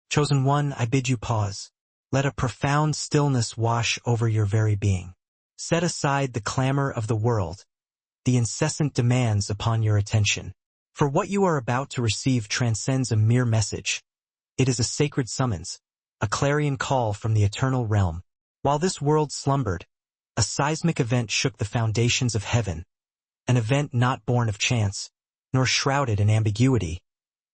Chosen one, I bid you pause. Let a profound stillness wash over your very being. Set aside the clamor of the world, the incessant demands upon your attention. For what you are about to receive transcends a mere message. It is a sacred summons, a clarion call from the eternal realm. While this world slumbered, a seismic event shook the foundations of heaven, an event not born of chance, nor shrouded in ambiguity,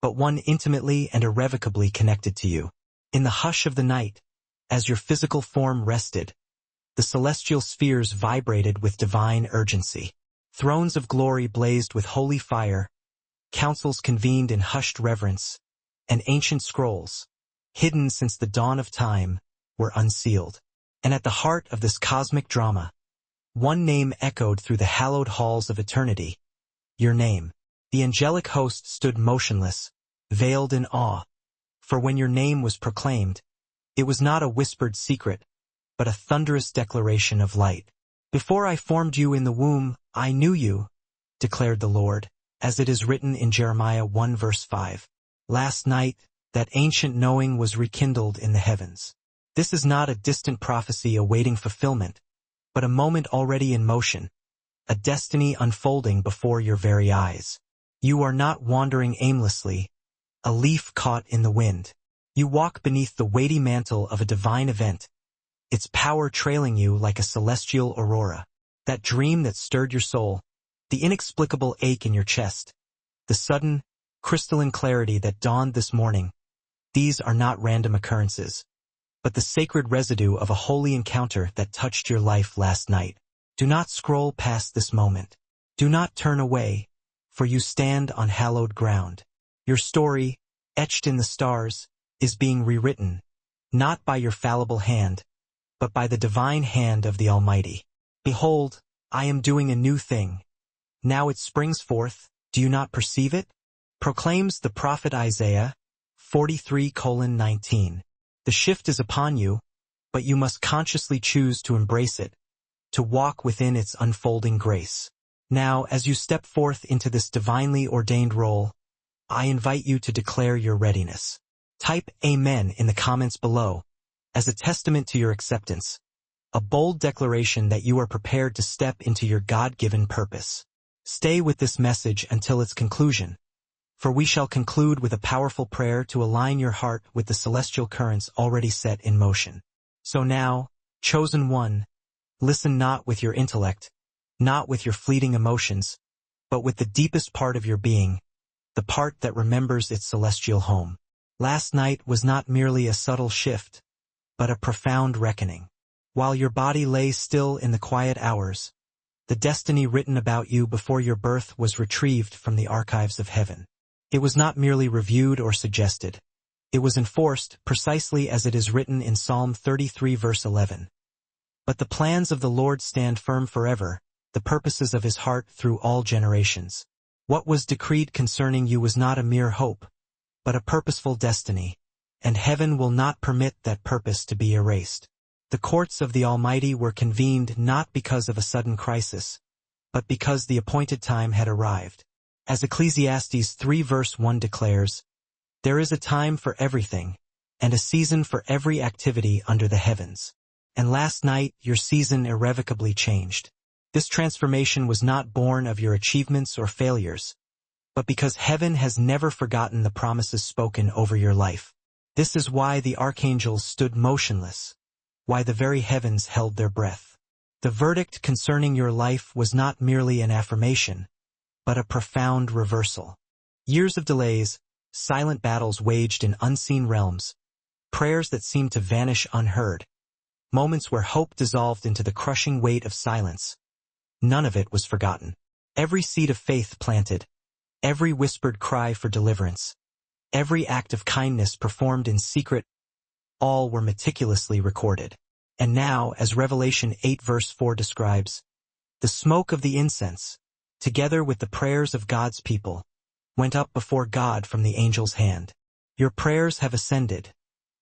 but one intimately and irrevocably connected to you. In the hush of the night, as your physical form rested, the celestial spheres vibrated with divine urgency. Thrones of glory blazed with holy fire, councils convened in hushed reverence, and ancient scrolls, hidden since the dawn of time, were unsealed. And at the heart of this cosmic drama, one name echoed through the hallowed halls of eternity. Your name. The angelic host stood motionless, veiled in awe, for when your name was proclaimed, it was not a whispered secret, but a thunderous declaration of light. Before I formed you in the womb, I knew you, declared the Lord, as it is written in Jeremiah 1 verse 5. Last night, that ancient knowing was rekindled in the heavens. This is not a distant prophecy awaiting fulfillment, but a moment already in motion, a destiny unfolding before your very eyes. You are not wandering aimlessly, a leaf caught in the wind. You walk beneath the weighty mantle of a divine event, its power trailing you like a celestial aurora. That dream that stirred your soul, the inexplicable ache in your chest, the sudden, crystalline clarity that dawned this morning, these are not random occurrences, but the sacred residue of a holy encounter that touched your life last night. Do not scroll past this moment. Do not turn away, for you stand on hallowed ground. Your story, etched in the stars, is being rewritten, not by your fallible hand, but by the divine hand of the Almighty. Behold, I am doing a new thing. Now it springs forth, do you not perceive it? Proclaims the prophet Isaiah, 43:19. The shift is upon you, but you must consciously choose to embrace it, to walk within its unfolding grace. Now, as you step forth into this divinely ordained role, I invite you to declare your readiness. Type Amen in the comments below, as a testament to your acceptance, a bold declaration that you are prepared to step into your God-given purpose. Stay with this message until its conclusion, for we shall conclude with a powerful prayer to align your heart with the celestial currents already set in motion. So now, chosen one, listen not with your intellect, not with your fleeting emotions, but with the deepest part of your being, the part that remembers its celestial home. Last night was not merely a subtle shift, but a profound reckoning. While your body lay still in the quiet hours, the destiny written about you before your birth was retrieved from the archives of heaven. It was not merely reviewed or suggested. It was enforced precisely as it is written in Psalm 33 verse 11. But the plans of the Lord stand firm forever, the purposes of his heart through all generations. What was decreed concerning you was not a mere hope, but a purposeful destiny, and heaven will not permit that purpose to be erased. The courts of the Almighty were convened not because of a sudden crisis, but because the appointed time had arrived. As Ecclesiastes 3 verse 1 declares, there is a time for everything, and a season for every activity under the heavens. And last night your season irrevocably changed. This transformation was not born of your achievements or failures, but because heaven has never forgotten the promises spoken over your life. This is why the archangels stood motionless, why the very heavens held their breath. The verdict concerning your life was not merely an affirmation, but a profound reversal. Years of delays, silent battles waged in unseen realms, prayers that seemed to vanish unheard, moments where hope dissolved into the crushing weight of silence. None of it was forgotten. Every seed of faith planted, every whispered cry for deliverance, every act of kindness performed in secret, all were meticulously recorded. And now, as Revelation 8 verse 4 describes, the smoke of the incense, together with the prayers of God's people, went up before God from the angel's hand. Your prayers have ascended,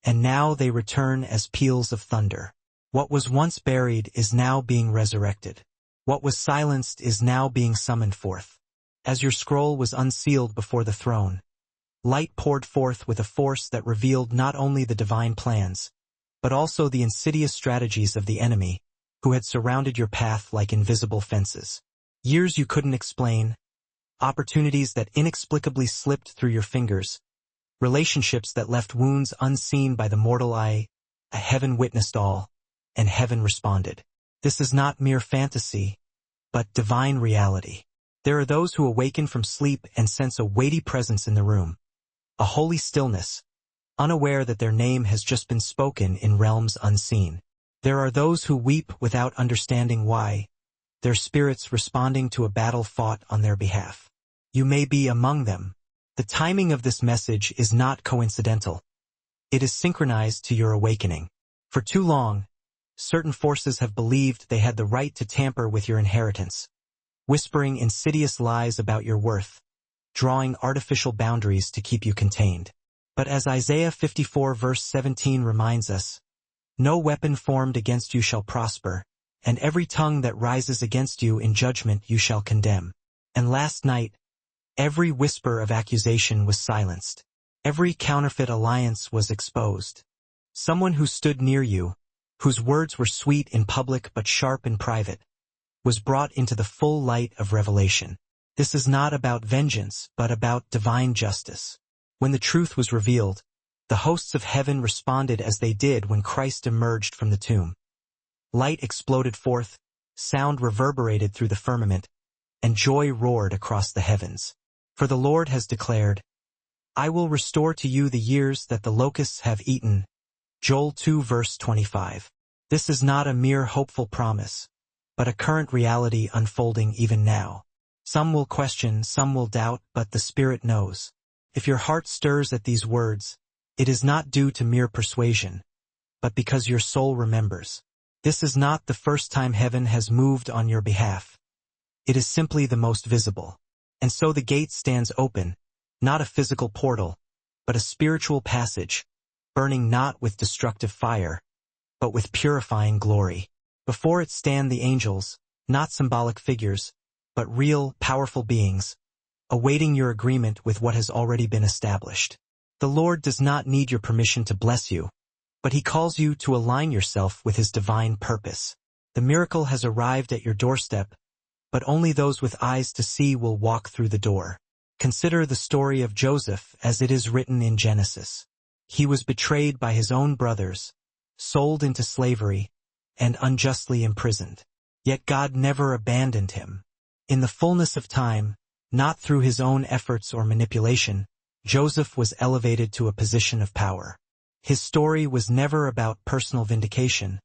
and now they return as peals of thunder. What was once buried is now being resurrected. What was silenced is now being summoned forth. As your scroll was unsealed before the throne, Light poured forth with a force that revealed not only the divine plans, but also the insidious strategies of the enemy, who had surrounded your path like invisible fences. Years you couldn't explain, opportunities that inexplicably slipped through your fingers, relationships that left wounds unseen by the mortal eye. A heaven witnessed all, and heaven responded. This is not mere fantasy, but divine reality. There are those who awaken from sleep and sense a weighty presence in the room, a holy stillness, unaware that their name has just been spoken in realms unseen. There are those who weep without understanding why, their spirits responding to a battle fought on their behalf. You may be among them. The timing of this message is not coincidental. It is synchronized to your awakening. For too long, certain forces have believed they had the right to tamper with your inheritance, whispering insidious lies about your worth, drawing artificial boundaries to keep you contained. But as Isaiah 54 verse 17 reminds us, no weapon formed against you shall prosper, and every tongue that rises against you in judgment you shall condemn. And last night, every whisper of accusation was silenced. Every counterfeit alliance was exposed. Someone who stood near you, whose words were sweet in public but sharp in private, was brought into the full light of revelation. This is not about vengeance, but about divine justice. When the truth was revealed, the hosts of heaven responded as they did when Christ emerged from the tomb. Light exploded forth, sound reverberated through the firmament, and joy roared across the heavens. For the Lord has declared, I will restore to you the years that the locusts have eaten. Joel 2 verse 25. This is not a mere hopeful promise, but a current reality unfolding even now. Some will question, some will doubt, but the Spirit knows. If your heart stirs at these words, it is not due to mere persuasion, but because your soul remembers. This is not the first time heaven has moved on your behalf. It is simply the most visible. And so the gate stands open, not a physical portal, but a spiritual passage, burning not with destructive fire, but with purifying glory. Before it stand the angels, not symbolic figures, but real, powerful beings, awaiting your agreement with what has already been established. The Lord does not need your permission to bless you, but He calls you to align yourself with His divine purpose. The miracle has arrived at your doorstep, but only those with eyes to see will walk through the door. Consider the story of Joseph as it is written in Genesis. He was betrayed by his own brothers, sold into slavery, and unjustly imprisoned. Yet God never abandoned him. In the fullness of time, not through his own efforts or manipulation, Joseph was elevated to a position of power. His story was never about personal vindication,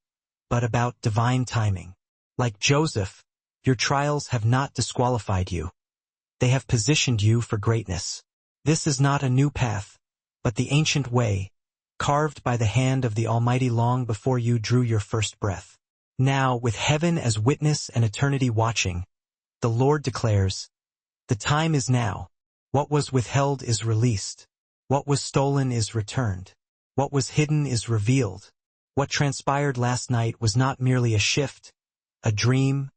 but about divine timing. Like Joseph, your trials have not disqualified you. They have positioned you for greatness. This is not a new path, but the ancient way, carved by the hand of the Almighty long before you drew your first breath. Now, with heaven as witness and eternity watching, the Lord declares, the time is now. What was withheld is released. What was stolen is returned. What was hidden is revealed. What transpired last night was not merely a shift, a dream,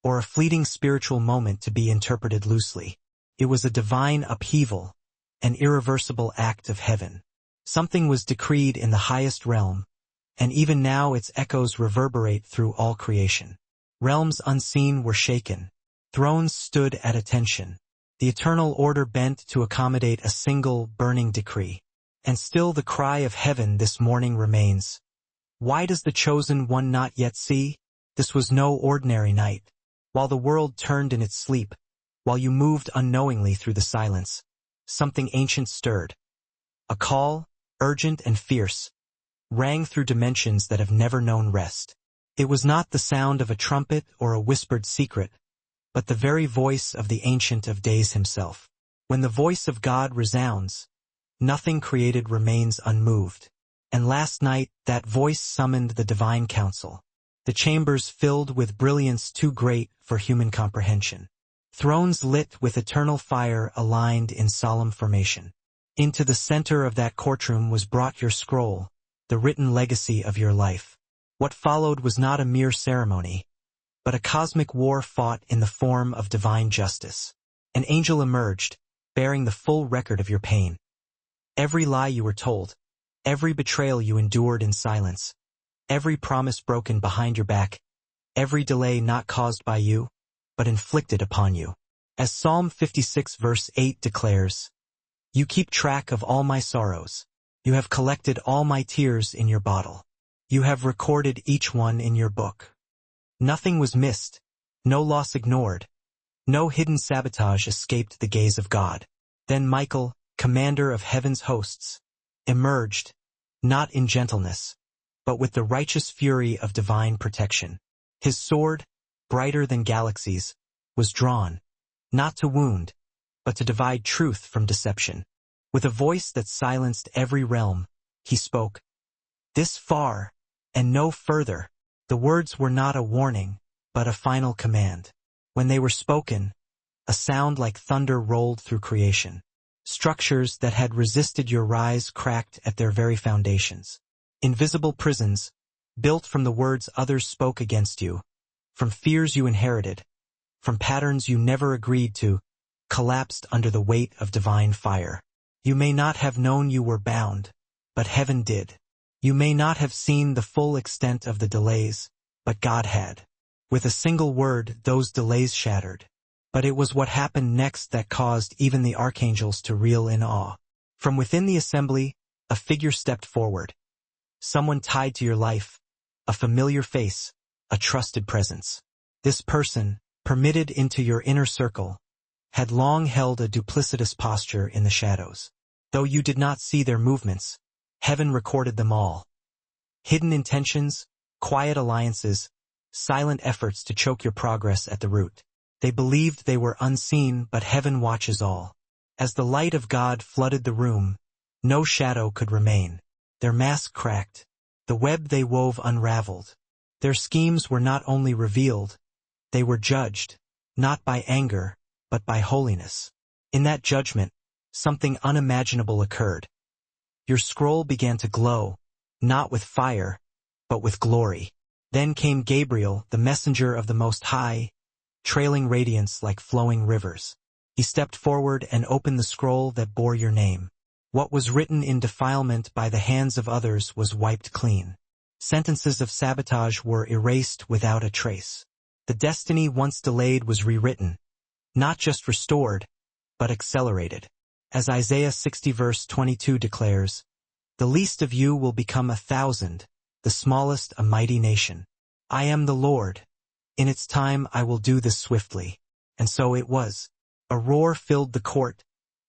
or a fleeting spiritual moment to be interpreted loosely. It was a divine upheaval, an irreversible act of heaven. Something was decreed in the highest realm, and even now its echoes reverberate through all creation. Realms unseen were shaken. Thrones stood at attention. The eternal order bent to accommodate a single burning decree. And still the cry of heaven this morning remains. Why does the chosen one not yet see? This was no ordinary night. While the world turned in its sleep, while you moved unknowingly through the silence, something ancient stirred. A call, urgent and fierce, rang through dimensions that have never known rest. It was not the sound of a trumpet or a whispered secret, but the very voice of the Ancient of Days himself. When the voice of God resounds, nothing created remains unmoved. And last night, that voice summoned the divine council. The chambers filled with brilliance too great for human comprehension. Thrones lit with eternal fire aligned in solemn formation. Into the center of that courtroom was brought your scroll, the written legacy of your life. What followed was not a mere ceremony, but a cosmic war fought in the form of divine justice. An angel emerged, bearing the full record of your pain. Every lie you were told, every betrayal you endured in silence, every promise broken behind your back, every delay not caused by you, but inflicted upon you. As Psalm 56 verse 8 declares, "You keep track of all my sorrows. You have collected all my tears in your bottle. You have recorded each one in your book." Nothing was missed, no loss ignored, no hidden sabotage escaped the gaze of God. Then Michael, commander of heaven's hosts, emerged, not in gentleness, but with the righteous fury of divine protection. His sword, brighter than galaxies, was drawn, not to wound, but to divide truth from deception. With a voice that silenced every realm, he spoke, "This far, and no further." The words were not a warning, but a final command. When they were spoken, a sound like thunder rolled through creation. Structures that had resisted your rise cracked at their very foundations. Invisible prisons, built from the words others spoke against you, from fears you inherited, from patterns you never agreed to, collapsed under the weight of divine fire. You may not have known you were bound, but heaven did. You may not have seen the full extent of the delays, but God had. With a single word, those delays shattered. But it was what happened next that caused even the archangels to reel in awe. From within the assembly, a figure stepped forward. Someone tied to your life, a familiar face, a trusted presence. This person, permitted into your inner circle, had long held a duplicitous posture in the shadows. Though you did not see their movements, heaven recorded them all. Hidden intentions, quiet alliances, silent efforts to choke your progress at the root. They believed they were unseen, but heaven watches all. As the light of God flooded the room, no shadow could remain. Their mask cracked, the web they wove unraveled. Their schemes were not only revealed, they were judged, not by anger, but by holiness. In that judgment, something unimaginable occurred. Your scroll began to glow, not with fire, but with glory. Then came Gabriel, the messenger of the Most High, trailing radiance like flowing rivers. He stepped forward and opened the scroll that bore your name. What was written in defilement by the hands of others was wiped clean. Sentences of sabotage were erased without a trace. The destiny once delayed was rewritten, not just restored, but accelerated. As Isaiah 60 verse 22 declares, "The least of you will become 1,000, the smallest a mighty nation. I am the Lord. In its time I will do this swiftly." And so it was. A roar filled the court,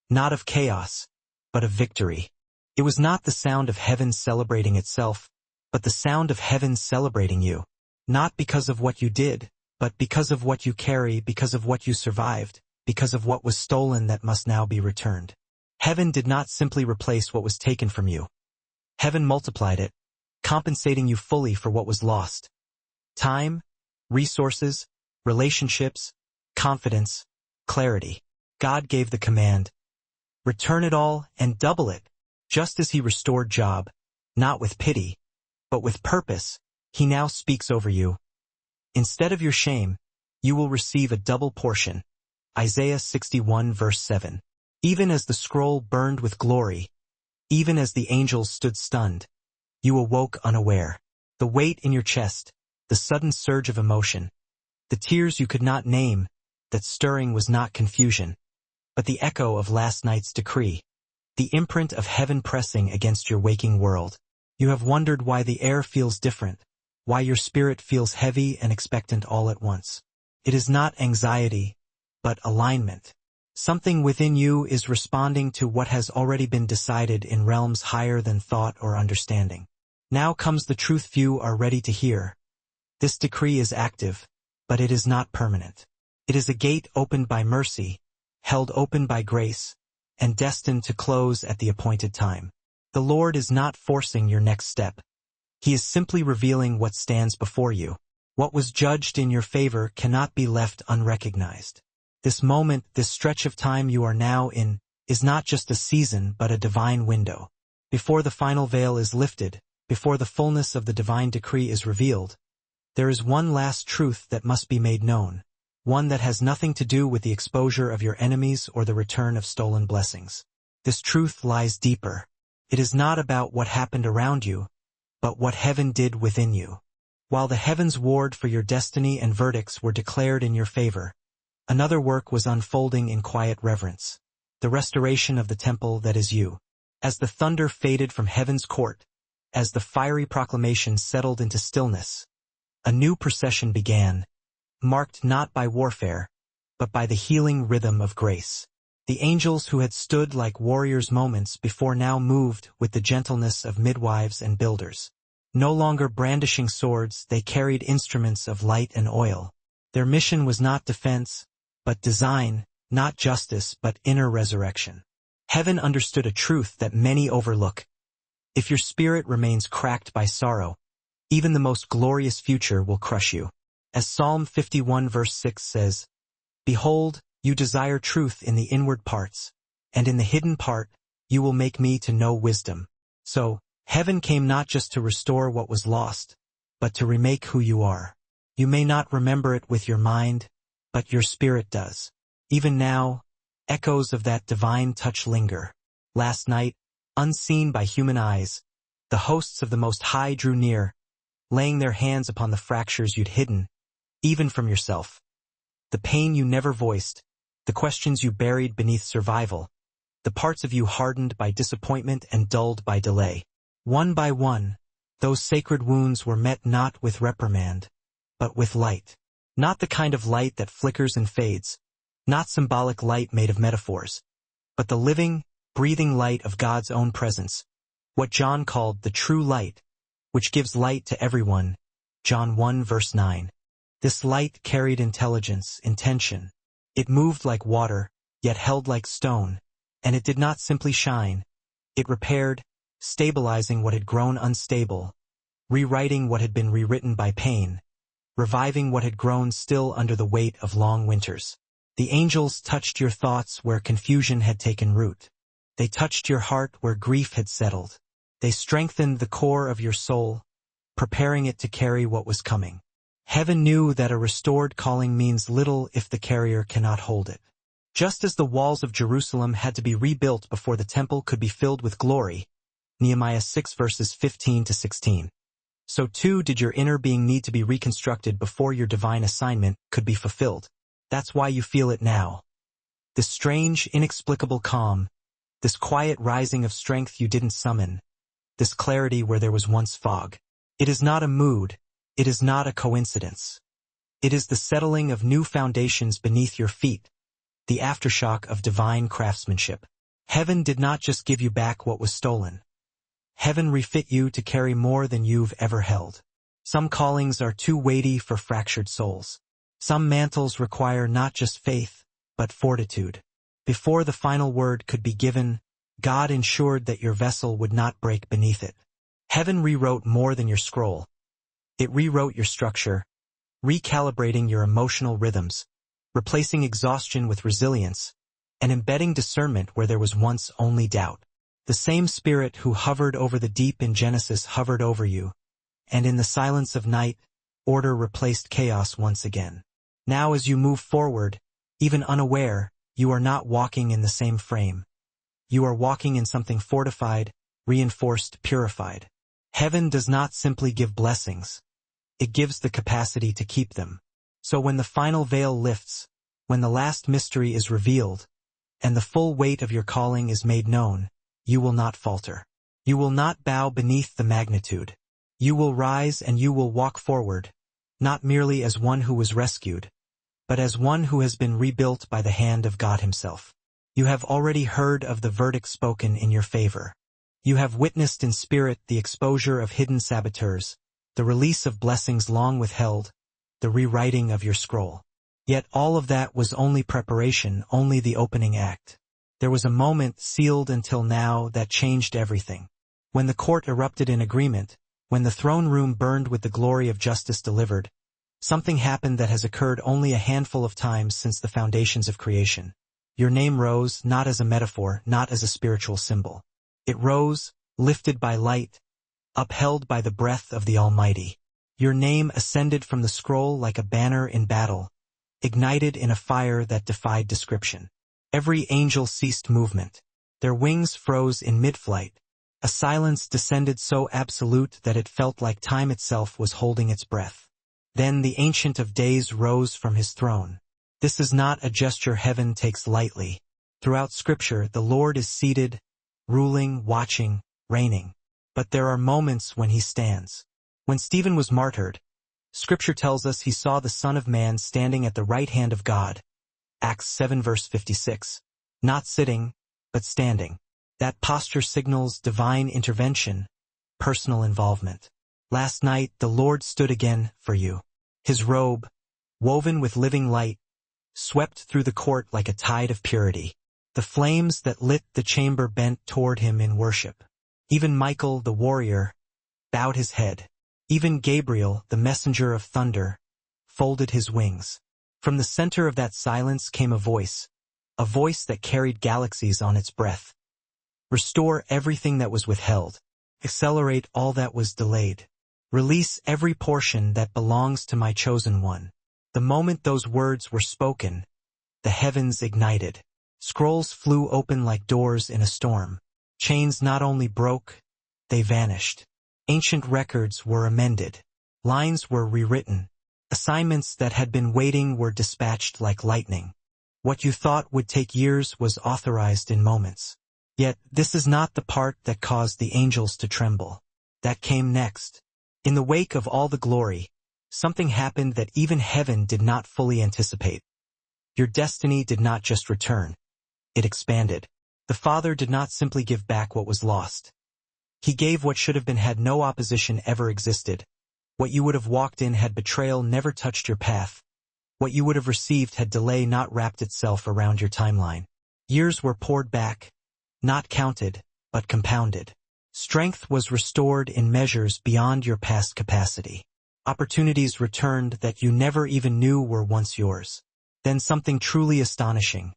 not of chaos, but of victory. It was not the sound of heaven celebrating itself, but the sound of heaven celebrating you. Not because of what you did, but because of what you carry, because of what you survived, because of what was stolen that must now be returned. Heaven did not simply replace what was taken from you. Heaven multiplied it, compensating you fully for what was lost. Time, resources, relationships, confidence, clarity. God gave the command, "Return it all and double it." Just as he restored Job, not with pity, but with purpose, he now speaks over you. Instead of your shame, you will receive a double portion. Isaiah 61 verse 7. Even as the scroll burned with glory, even as the angels stood stunned, you awoke unaware. The weight in your chest, the sudden surge of emotion, the tears you could not name, that stirring was not confusion, but the echo of last night's decree, the imprint of heaven pressing against your waking world. You have wondered why the air feels different, why your spirit feels heavy and expectant all at once. It is not anxiety, but alignment. Something within you is responding to what has already been decided in realms higher than thought or understanding. Now comes the truth few are ready to hear. This decree is active, but it is not permanent. It is a gate opened by mercy, held open by grace, and destined to close at the appointed time. The Lord is not forcing your next step. He is simply revealing what stands before you. What was judged in your favor cannot be left unrecognized. This moment, this stretch of time you are now in, is not just a season but a divine window. Before the final veil is lifted, before the fullness of the divine decree is revealed, there is one last truth that must be made known, one that has nothing to do with the exposure of your enemies or the return of stolen blessings. This truth lies deeper. It is not about what happened around you, but what heaven did within you. While the heavens warred for your destiny and verdicts were declared in your favor, another work was unfolding in quiet reverence. The restoration of the temple that is you. As the thunder faded from heaven's court, as the fiery proclamation settled into stillness, a new procession began, marked not by warfare, but by the healing rhythm of grace. The angels who had stood like warriors moments before now moved with the gentleness of midwives and builders. No longer brandishing swords, they carried instruments of light and oil. Their mission was not defense, but design, not justice, but inner resurrection. Heaven understood a truth that many overlook. If your spirit remains cracked by sorrow, even the most glorious future will crush you. As Psalm 51 verse 6 says, "Behold, you desire truth in the inward parts, and in the hidden part, you will make me to know wisdom." So, heaven came not just to restore what was lost, but to remake who you are. You may not remember it with your mind, but your spirit does. Even now, echoes of that divine touch linger. Last night, unseen by human eyes, the hosts of the Most High drew near, laying their hands upon the fractures you'd hidden, even from yourself. The pain you never voiced, the questions you buried beneath survival, the parts of you hardened by disappointment and dulled by delay. One by one, those sacred wounds were met not with reprimand, but with light. Not the kind of light that flickers and fades, not symbolic light made of metaphors, but the living, breathing light of God's own presence, what John called the true light, which gives light to everyone, John 1 verse 9. This light carried intelligence, intention. It moved like water, yet held like stone, and it did not simply shine. It repaired, stabilizing what had grown unstable, rewriting what had been rewritten by pain, reviving what had grown still under the weight of long winters. The angels touched your thoughts where confusion had taken root. They touched your heart where grief had settled. They strengthened the core of your soul, preparing it to carry what was coming. Heaven knew that a restored calling means little if the carrier cannot hold it. Just as the walls of Jerusalem had to be rebuilt before the temple could be filled with glory, Nehemiah 6 verses 15 to 16. So too did your inner being need to be reconstructed before your divine assignment could be fulfilled. That's why you feel it now. This strange, inexplicable calm, this quiet rising of strength you didn't summon, this clarity where there was once fog. It is not a mood, it is not a coincidence. It is the settling of new foundations beneath your feet, the aftershock of divine craftsmanship. Heaven did not just give you back what was stolen. Heaven refit you to carry more than you've ever held. Some callings are too weighty for fractured souls. Some mantles require not just faith, but fortitude. Before the final word could be given, God ensured that your vessel would not break beneath it. Heaven rewrote more than your scroll. It rewrote your structure, recalibrating your emotional rhythms, replacing exhaustion with resilience, and embedding discernment where there was once only doubt. The same Spirit who hovered over the deep in Genesis hovered over you, and in the silence of night, order replaced chaos once again. Now as you move forward, even unaware, you are not walking in the same frame. You are walking in something fortified, reinforced, purified. Heaven does not simply give blessings. It gives the capacity to keep them. So when the final veil lifts, when the last mystery is revealed, and the full weight of your calling is made known, you will not falter. You will not bow beneath the magnitude. You will rise and you will walk forward, not merely as one who was rescued, but as one who has been rebuilt by the hand of God Himself. You have already heard of the verdict spoken in your favor. You have witnessed in spirit the exposure of hidden saboteurs, the release of blessings long withheld, the rewriting of your scroll. Yet all of that was only preparation, only the opening act. There was a moment sealed until now that changed everything. When the court erupted in agreement, when the throne room burned with the glory of justice delivered, something happened that has occurred only a handful of times since the foundations of creation. Your name rose, not as a metaphor, not as a spiritual symbol. It rose, lifted by light, upheld by the breath of the Almighty. Your name ascended from the scroll like a banner in battle, ignited in a fire that defied description. Every angel ceased movement. Their wings froze in mid-flight. A silence descended so absolute that it felt like time itself was holding its breath. Then the Ancient of Days rose from his throne. This is not a gesture heaven takes lightly. Throughout Scripture, the Lord is seated, ruling, watching, reigning. But there are moments when he stands. When Stephen was martyred, Scripture tells us he saw the Son of Man standing at the right hand of God. Acts 7 verse 56. Not sitting, but standing. That posture signals divine intervention, personal involvement. Last night, the Lord stood again for you. His robe, woven with living light, swept through the court like a tide of purity. The flames that lit the chamber bent toward him in worship. Even Michael, the warrior, bowed his head. Even Gabriel, the messenger of thunder, folded his wings. From the center of that silence came a voice that carried galaxies on its breath. Restore everything that was withheld. Accelerate all that was delayed. Release every portion that belongs to my chosen one. The moment those words were spoken, the heavens ignited. Scrolls flew open like doors in a storm. Chains not only broke, they vanished. Ancient records were amended. Lines were rewritten. Assignments that had been waiting were dispatched like lightning. What you thought would take years was authorized in moments. Yet this is not the part that caused the angels to tremble. That came next. In the wake of all the glory, something happened that even heaven did not fully anticipate. Your destiny did not just return. It expanded. The Father did not simply give back what was lost. He gave what should have been had no opposition ever existed. What you would have walked in had betrayal never touched your path. What you would have received had delay not wrapped itself around your timeline. Years were poured back, not counted, but compounded. Strength was restored in measures beyond your past capacity. Opportunities returned that you never even knew were once yours. Then something truly astonishing.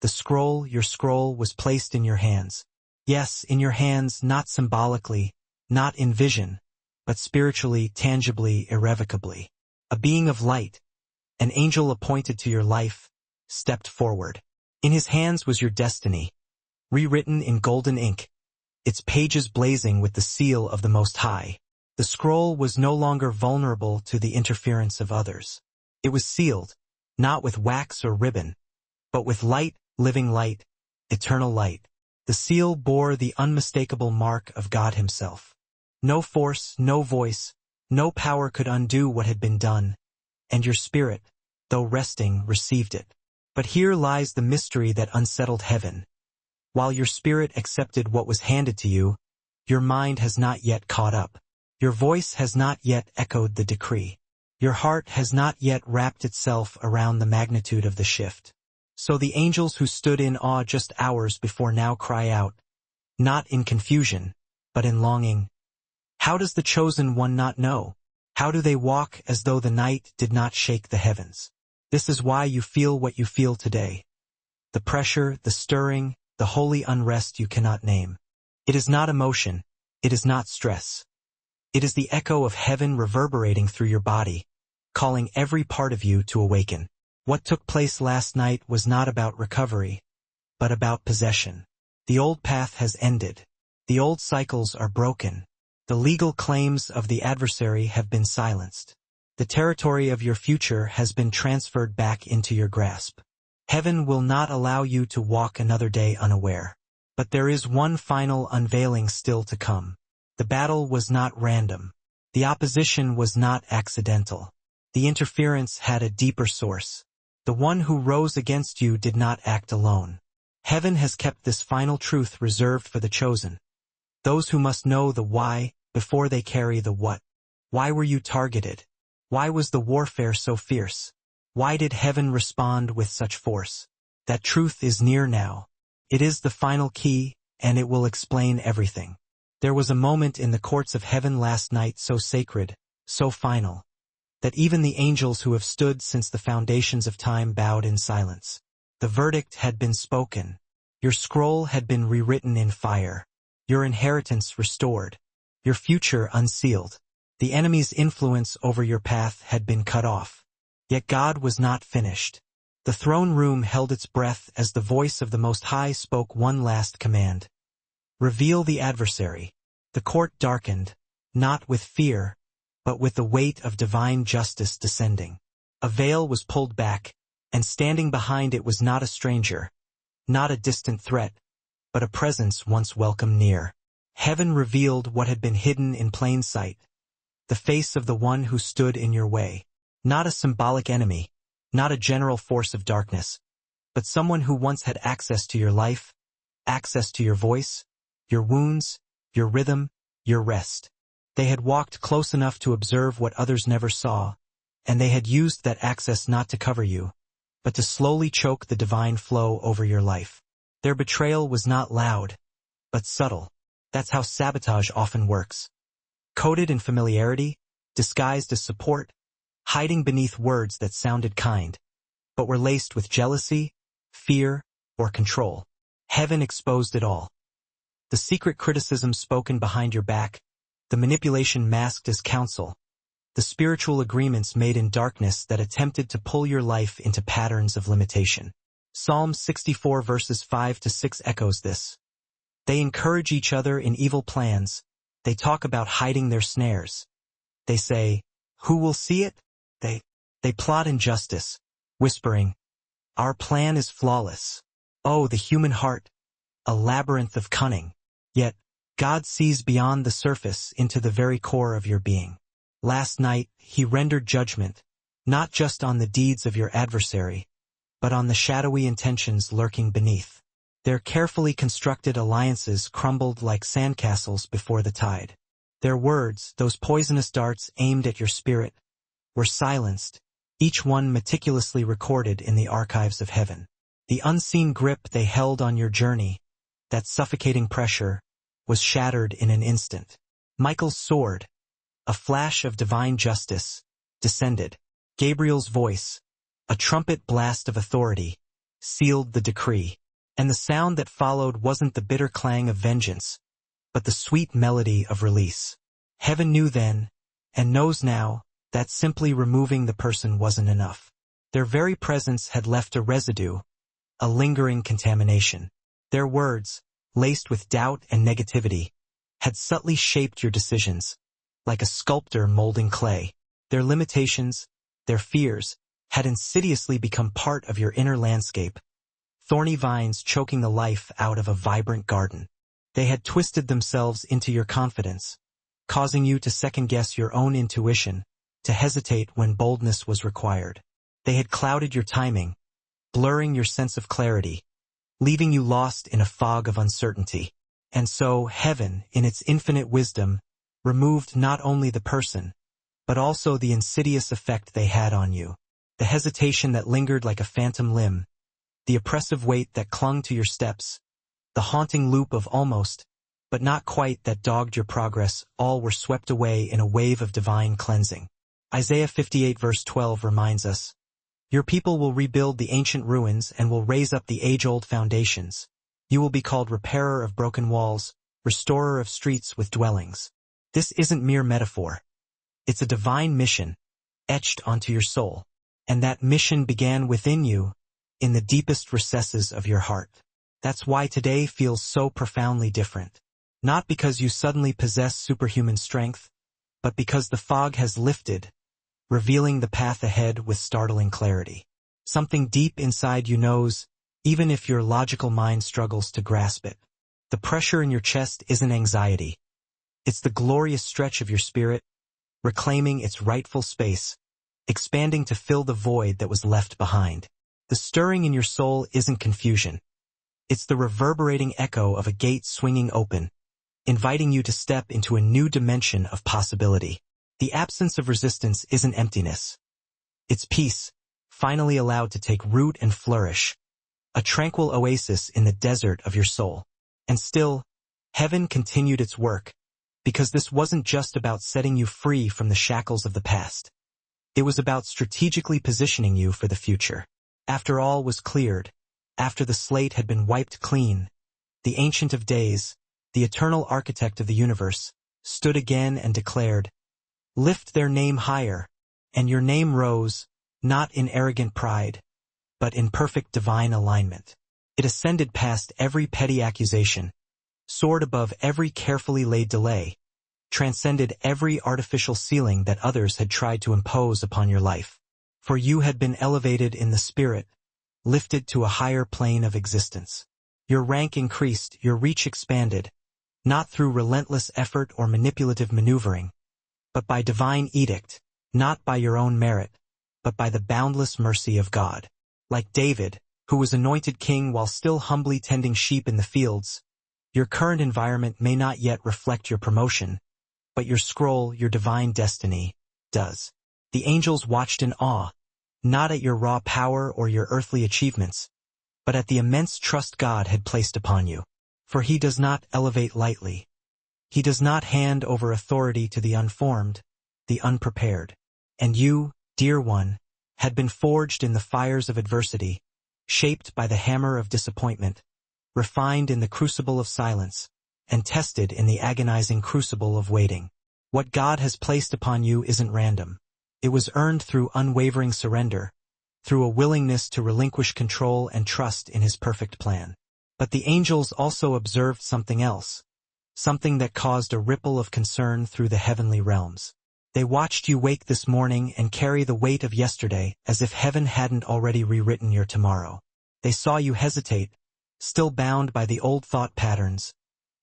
Your scroll was placed in your hands. Yes, in your hands, not symbolically, not in vision, but spiritually, tangibly, irrevocably. A being of light, an angel appointed to your life, stepped forward. In his hands was your destiny, rewritten in golden ink, its pages blazing with the seal of the Most High. The scroll was no longer vulnerable to the interference of others. It was sealed, not with wax or ribbon, but with light, living light, eternal light. The seal bore the unmistakable mark of God himself. No force, no voice, no power could undo what had been done, and your spirit, though resting, received it. But here lies the mystery that unsettled heaven. While your spirit accepted what was handed to you, your mind has not yet caught up. Your voice has not yet echoed the decree. Your heart has not yet wrapped itself around the magnitude of the shift. So the angels who stood in awe just hours before now cry out, not in confusion, but in longing. How does the chosen one not know? How do they walk as though the night did not shake the heavens? This is why you feel what you feel today. The pressure, the stirring, the holy unrest you cannot name. It is not emotion. It is not stress. It is the echo of heaven reverberating through your body, calling every part of you to awaken. What took place last night was not about recovery, but about possession. The old path has ended. The old cycles are broken. The legal claims of the adversary have been silenced. The territory of your future has been transferred back into your grasp. Heaven will not allow you to walk another day unaware. But there is one final unveiling still to come. The battle was not random. The opposition was not accidental. The interference had a deeper source. The one who rose against you did not act alone. Heaven has kept this final truth reserved for the chosen. Those who must know the why before they carry the what. Why were you targeted? Why was the warfare so fierce? Why did heaven respond with such force? That truth is near now. It is the final key, and it will explain everything. There was a moment in the courts of heaven last night so sacred, so final, that even the angels who have stood since the foundations of time bowed in silence. The verdict had been spoken. Your scroll had been rewritten in fire. Your inheritance restored. Your future unsealed. The enemy's influence over your path had been cut off. Yet God was not finished. The The throne room held its breath as the voice of the Most High spoke one last command. Reveal the adversary. The court darkened, not with fear, but with the weight of divine justice descending. A veil was pulled back, and standing behind it was not a stranger, not a distant threat, but a presence once welcome near. Heaven revealed what had been hidden in plain sight, the face of the one who stood in your way. Not a symbolic enemy, not a general force of darkness, but someone who once had access to your life, access to your voice, your wounds, your rhythm, your rest. They had walked close enough to observe what others never saw, and they had used that access not to cover you, but to slowly choke the divine flow over your life. Their betrayal was not loud, but subtle. That's how sabotage often works. Coded in familiarity, disguised as support, hiding beneath words that sounded kind, but were laced with jealousy, fear, or control. Heaven exposed it all. The secret criticism spoken behind your back, the manipulation masked as counsel, the spiritual agreements made in darkness that attempted to pull your life into patterns of limitation. Psalm 64 verses 5-6 echoes this. They encourage each other in evil plans. They talk about hiding their snares. They say, "Who will see it?" They plot injustice, whispering, "Our plan is flawless." Oh, the human heart, a labyrinth of cunning. Yet, God sees beyond the surface into the very core of your being. Last night, He rendered judgment, not just on the deeds of your adversary, but on the shadowy intentions lurking beneath. Their carefully constructed alliances crumbled like sandcastles before the tide. Their words, those poisonous darts aimed at your spirit, were silenced, each one meticulously recorded in the archives of heaven. The unseen grip they held on your journey, that suffocating pressure, was shattered in an instant. Michael's sword, a flash of divine justice, descended. Gabriel's voice, a trumpet blast of authority, sealed the decree. And the sound that followed wasn't the bitter clang of vengeance, but the sweet melody of release. Heaven knew then, and knows now, that simply removing the person wasn't enough. Their very presence had left a residue, a lingering contamination. Their words, laced with doubt and negativity, had subtly shaped your decisions, like a sculptor molding clay. Their limitations, their fears, had insidiously become part of your inner landscape, thorny vines choking the life out of a vibrant garden. They had twisted themselves into your confidence, causing you to second-guess your own intuition, to hesitate when boldness was required. They had clouded your timing, blurring your sense of clarity, leaving you lost in a fog of uncertainty. And so, heaven, in its infinite wisdom, removed not only the person, but also the insidious effect they had on you. The hesitation that lingered like a phantom limb, the oppressive weight that clung to your steps, the haunting loop of almost, but not quite that dogged your progress, all were swept away in a wave of divine cleansing. Isaiah 58 verse 12 reminds us, "Your people will rebuild the ancient ruins and will raise up the age-old foundations. You will be called repairer of broken walls, restorer of streets with dwellings." This isn't mere metaphor. It's a divine mission, etched onto your soul. And that mission began within you, in the deepest recesses of your heart. That's why today feels so profoundly different. Not because you suddenly possess superhuman strength, but because the fog has lifted, revealing the path ahead with startling clarity. Something deep inside you knows, even if your logical mind struggles to grasp it. The pressure in your chest isn't anxiety. It's the glorious stretch of your spirit, reclaiming its rightful space, expanding to fill the void that was left behind. The stirring in your soul isn't confusion. It's the reverberating echo of a gate swinging open, inviting you to step into a new dimension of possibility. The absence of resistance isn't emptiness. It's peace, finally allowed to take root and flourish, a tranquil oasis in the desert of your soul. And still, heaven continued its work, because this wasn't just about setting you free from the shackles of the past. It was about strategically positioning you for the future. After all was cleared, after the slate had been wiped clean, the Ancient of Days, the eternal architect of the universe, stood again and declared, "Lift their name higher," and your name rose, not in arrogant pride, but in perfect divine alignment. It ascended past every petty accusation, soared above every carefully laid delay, transcended every artificial ceiling that others had tried to impose upon your life. For you had been elevated in the spirit, lifted to a higher plane of existence. Your rank increased, your reach expanded, not through relentless effort or manipulative maneuvering, but by divine edict, not by your own merit, but by the boundless mercy of God. Like David, who was anointed king while still humbly tending sheep in the fields, your current environment may not yet reflect your promotion, but your scroll, your divine destiny, does. The angels watched in awe, not at your raw power or your earthly achievements, but at the immense trust God had placed upon you. For he does not elevate lightly. He does not hand over authority to the unformed, the unprepared. And you, dear one, had been forged in the fires of adversity, shaped by the hammer of disappointment, refined in the crucible of silence, and tested in the agonizing crucible of waiting. What God has placed upon you isn't random. It was earned through unwavering surrender, through a willingness to relinquish control and trust in his perfect plan. But the angels also observed something else, something that caused a ripple of concern through the heavenly realms. They watched you wake this morning and carry the weight of yesterday as if heaven hadn't already rewritten your tomorrow. They saw you hesitate, still bound by the old thought patterns,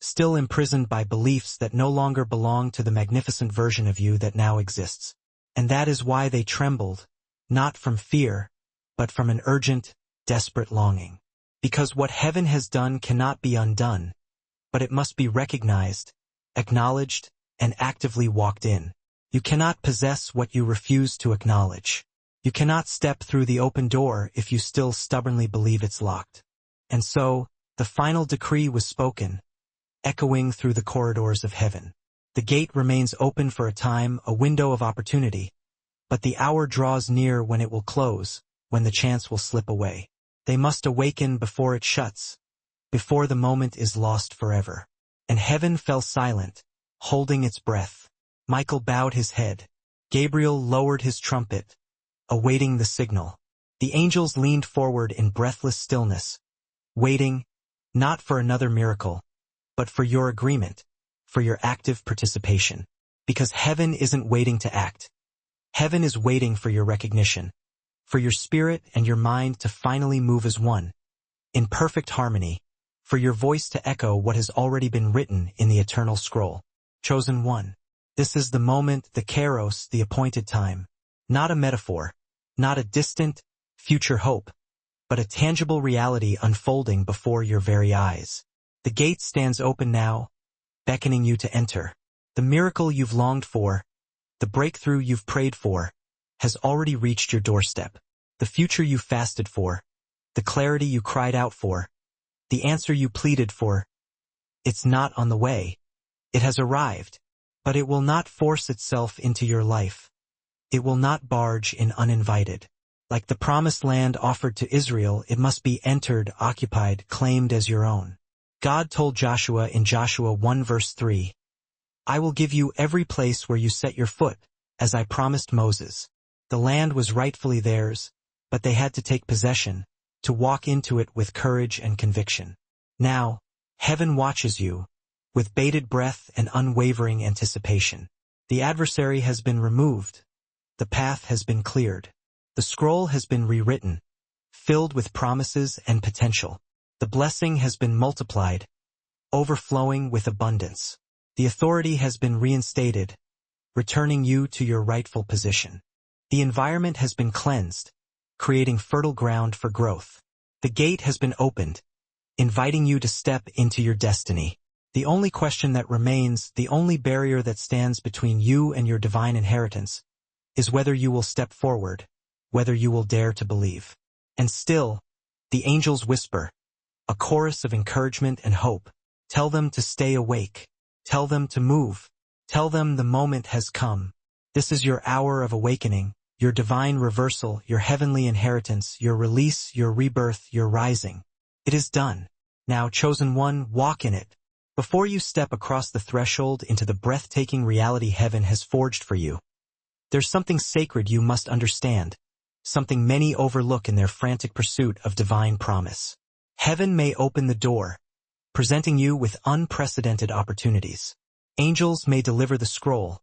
still imprisoned by beliefs that no longer belong to the magnificent version of you that now exists. And that is why they trembled, not from fear, but from an urgent, desperate longing. Because what heaven has done cannot be undone, but it must be recognized, acknowledged, and actively walked in. You cannot possess what you refuse to acknowledge. You cannot step through the open door if you still stubbornly believe it's locked. And so, the final decree was spoken, echoing through the corridors of heaven. The gate remains open for a time, a window of opportunity, but the hour draws near when it will close, when the chance will slip away. They must awaken before it shuts, before the moment is lost forever. And heaven fell silent, holding its breath. Michael bowed his head. Gabriel lowered his trumpet, awaiting the signal. The angels leaned forward in breathless stillness, waiting, not for another miracle, but for your agreement, for your active participation. Because heaven isn't waiting to act. Heaven is waiting for your recognition, for your spirit and your mind to finally move as one, in perfect harmony, for your voice to echo what has already been written in the eternal scroll. Chosen one. This is the moment, the kairos, the appointed time. Not a metaphor, not a distant, future hope, but a tangible reality unfolding before your very eyes. The gate stands open now, beckoning you to enter. The miracle you've longed for, the breakthrough you've prayed for, has already reached your doorstep. The future you fasted for, the clarity you cried out for, the answer you pleaded for, it's not on the way. It has arrived, but it will not force itself into your life. It will not barge in uninvited. Like the promised land offered to Israel, it must be entered, occupied, claimed as your own. God told Joshua in Joshua 1 verse 3, I will give you every place where you set your foot, as I promised Moses. The land was rightfully theirs, but they had to take possession, to walk into it with courage and conviction. Now, heaven watches you, with bated breath and unwavering anticipation. The adversary has been removed. The path has been cleared. The scroll has been rewritten, filled with promises and potential. The blessing has been multiplied, overflowing with abundance. The authority has been reinstated, returning you to your rightful position. The environment has been cleansed, creating fertile ground for growth. The gate has been opened, inviting you to step into your destiny. The only question that remains, the only barrier that stands between you and your divine inheritance, is whether you will step forward, whether you will dare to believe. And still, the angels whisper, a chorus of encouragement and hope. Tell them to stay awake. Tell them to move. Tell them the moment has come. This is your hour of awakening, your divine reversal, your heavenly inheritance, your release, your rebirth, your rising. It is done. Now, chosen one, walk in it. Before you step across the threshold into the breathtaking reality heaven has forged for you, there's something sacred you must understand, something many overlook in their frantic pursuit of divine promise. Heaven may open the door, presenting you with unprecedented opportunities. Angels may deliver the scroll,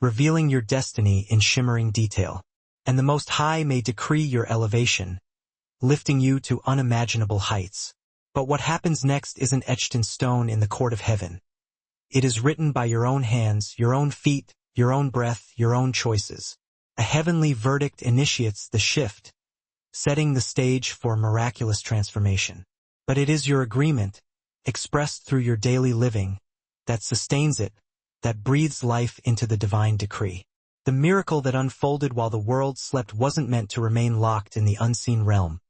revealing your destiny in shimmering detail. And the Most High may decree your elevation, lifting you to unimaginable heights. But what happens next isn't etched in stone in the court of heaven. It is written by your own hands, your own feet, your own breath, your own choices. A heavenly verdict initiates the shift, setting the stage for miraculous transformation. But it is your agreement, expressed through your daily living, that sustains it, that breathes life into the divine decree. The miracle that unfolded while the world slept wasn't meant to remain locked in the unseen realm.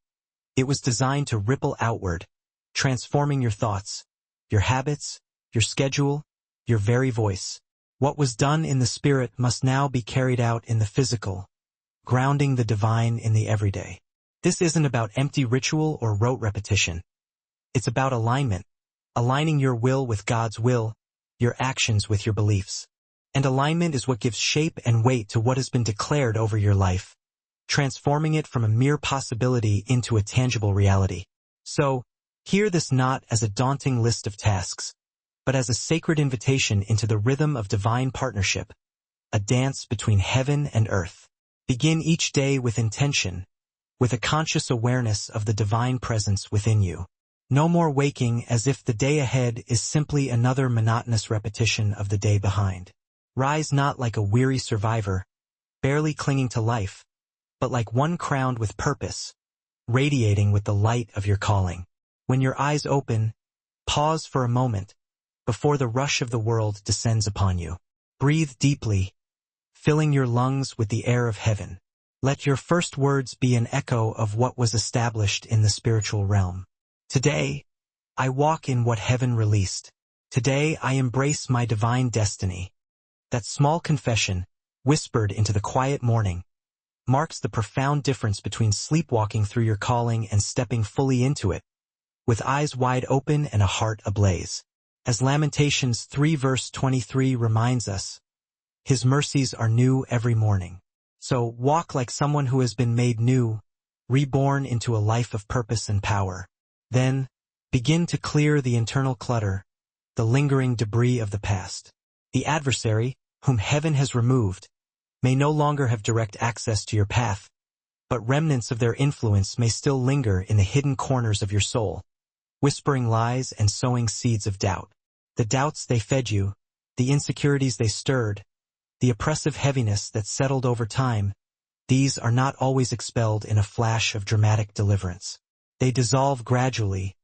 It was designed to ripple outward, transforming your thoughts, your habits, your schedule, your very voice. What was done in the spirit must now be carried out in the physical, grounding the divine in the everyday. This isn't about empty ritual or rote repetition. It's about alignment, aligning your will with God's will, your actions with your beliefs. And alignment is what gives shape and weight to what has been declared over your life, transforming it from a mere possibility into a tangible reality. So, hear this not as a daunting list of tasks, but as a sacred invitation into the rhythm of divine partnership, a dance between heaven and earth. Begin each day with intention, with a conscious awareness of the divine presence within you. No more waking as if the day ahead is simply another monotonous repetition of the day behind. Rise not like a weary survivor, barely clinging to life, but like one crowned with purpose, radiating with the light of your calling. When your eyes open, pause for a moment, before the rush of the world descends upon you. Breathe deeply, filling your lungs with the air of heaven. Let your first words be an echo of what was established in the spiritual realm. Today, I walk in what heaven released. Today, I embrace my divine destiny. That small confession, whispered into the quiet morning, marks the profound difference between sleepwalking through your calling and stepping fully into it, with eyes wide open and a heart ablaze. As Lamentations 3 verse 23 reminds us, His mercies are new every morning. So walk like someone who has been made new, reborn into a life of purpose and power. Then, begin to clear the internal clutter, the lingering debris of the past. The adversary, whom heaven has removed, may no longer have direct access to your path, but remnants of their influence may still linger in the hidden corners of your soul, whispering lies and sowing seeds of doubt. The doubts they fed you, the insecurities they stirred, the oppressive heaviness that settled over time, these are not always expelled in a flash of dramatic deliverance. They dissolve gradually,